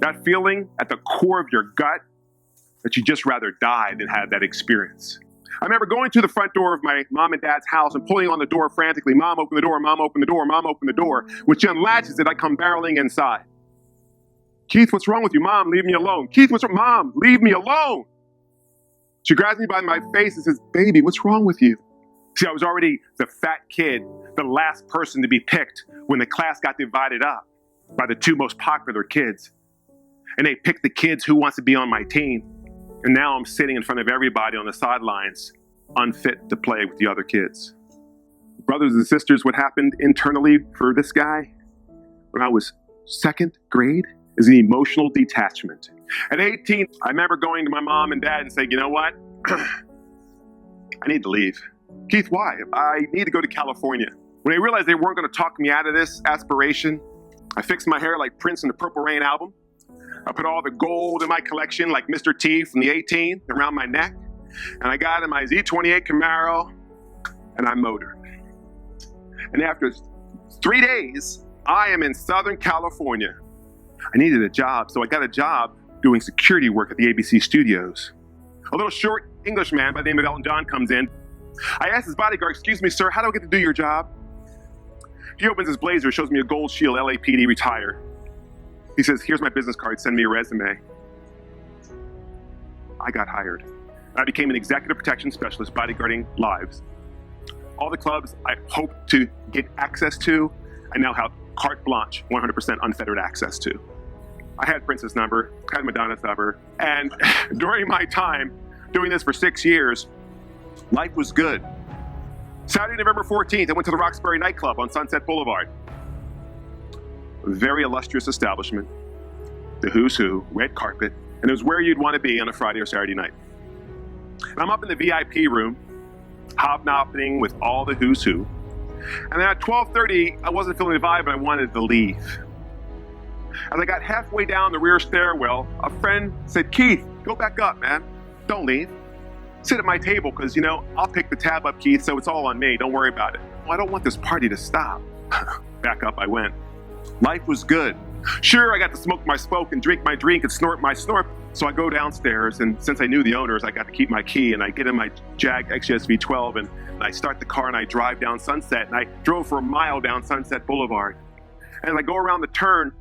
That feeling at the core of your gut that you just rather die than have that experience. I remember going to the front door of my mom and dad's house and pulling on the door frantically. Mom, open the door, mom, open the door, mom, open the door. When she unlatches it, I come barreling inside. Keith, what's wrong with you? Mom, leave me alone. Keith, what's wrong? Mom, leave me alone. She grabs me by my face and says, baby, what's wrong with you? See, I was already the fat kid, the last person to be picked when the class got divided up by the two most popular kids. And they picked the kids who wants to be on my team. And now I'm sitting in front of everybody on the sidelines, unfit to play with the other kids. Brothers and sisters, what happened internally for this guy when I was second grade is an emotional detachment. At 18, I remember going to my mom and dad and saying, you know what? I need to leave. Keith, why? I need to go to California. When I realized they weren't going to talk me out of this aspiration, I fixed my hair like Prince in the Purple Rain album. I put all the gold in my collection like Mr. T from the 18 around my neck. And I got in my Z28 Camaro and I motored. And after 3 days, I am in Southern California. I needed a job, so I got a job doing security work at the ABC studios. A little short English man by the name of Elton John comes in. I asked his bodyguard, excuse me, sir, how do I get to do your job? He opens his blazer, shows me a gold shield, LAPD retired. He says, here's my business card, send me a resume. I got hired. I became an executive protection specialist bodyguarding lives. All the clubs I hoped to get access to, I now have carte blanche, 100% unfettered access to. I had Prince's number, I had Madonna's number, and during my time doing this for 6 years, life was good. Saturday, November 14th, I went to the Roxbury nightclub on Sunset Boulevard. A very illustrious establishment, the who's who, red carpet, and it was where you'd want to be on a Friday or Saturday night. And I'm up in the VIP room, hobnobbing with all the who's who. And then at 12:30, I wasn't feeling the vibe and I wanted to leave. As I got halfway down the rear stairwell, a friend said, Keith, go back up, man. Don't leave. Sit at my table because, I'll pick the tab up, Keith, so it's all on me. Don't worry about it. Well, I don't want this party to stop. Back up I went. Life was good. Sure, I got to smoke my smoke and drink my drink and snort my snort. So I go downstairs, and since I knew the owners, I got to keep my key, and I get in my Jag XJS V12, and I start the car, and I drive down Sunset, and I drove for a mile down Sunset Boulevard. And as I go around the turn,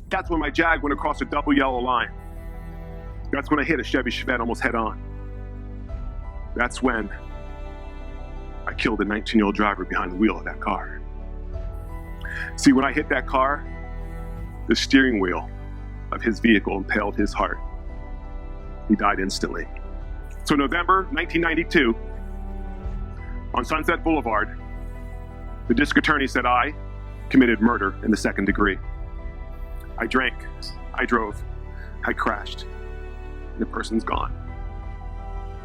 that's when my Jag went across a double yellow line. That's when I hit a Chevy Chevette almost head on. That's when I killed the 19-year-old driver behind the wheel of that car. See, when I hit that car, the steering wheel of his vehicle impaled his heart. He died instantly. So November 1992, on Sunset Boulevard, the district attorney said I committed murder in the second degree. I drank, I drove, I crashed, and the person's gone.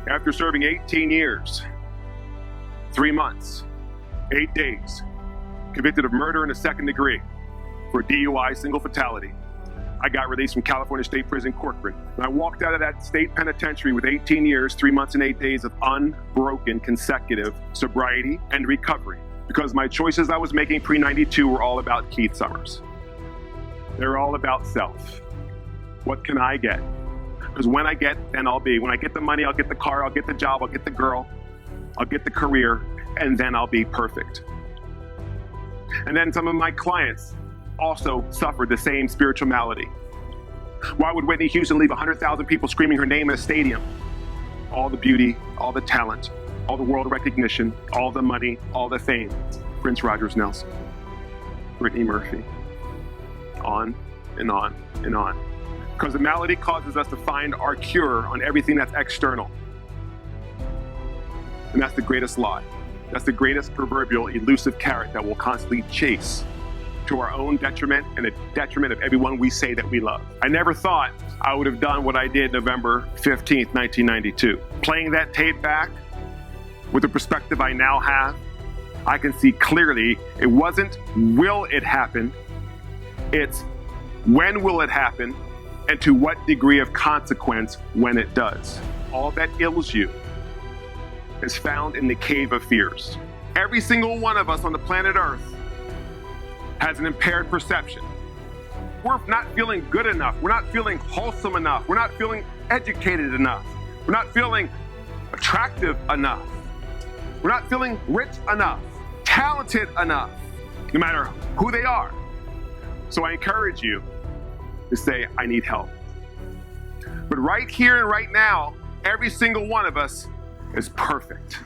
After serving 18 years, 3 months, 8 days, convicted of murder in the second degree for DUI, single fatality, I got released from California State Prison Corcoran. And I walked out of that state penitentiary with 18 years, 3 months and 8 days of unbroken consecutive sobriety and recovery because my choices I was making pre-92 were all about Keith Summers. They're all about self. What can I get? Because when I get, then I'll be. When I get the money, I'll get the car, I'll get the job, I'll get the girl, I'll get the career, and then I'll be perfect. And then some of my clients also suffered the same spiritual malady. Why would Whitney Houston leave 100,000 people screaming her name in a stadium? All the beauty, all the talent, all the world recognition, all the money, all the fame. Prince Rogers Nelson, Brittany Murphy, on and on and on. Because the malady causes us to find our cure on everything that's external. And that's the greatest lie. That's the greatest proverbial elusive carrot that we'll constantly chase to our own detriment and the detriment of everyone we say that we love. I never thought I would have done what I did November 15th, 1992. Playing that tape back with the perspective I now have, I can see clearly it wasn't will it happen, it's when will it happen and to what degree of consequence when it does. All that ails you is found in the cave of fears. Every single one of us on the planet Earth has an impaired perception. we're not feeling good enough. We're not feeling wholesome enough. We're not feeling educated enough. We're not feeling attractive enough. We're not feeling rich enough, talented enough, no matter who they are. So I encourage you to say, I need help. But right here and right now, every single one of us is perfect.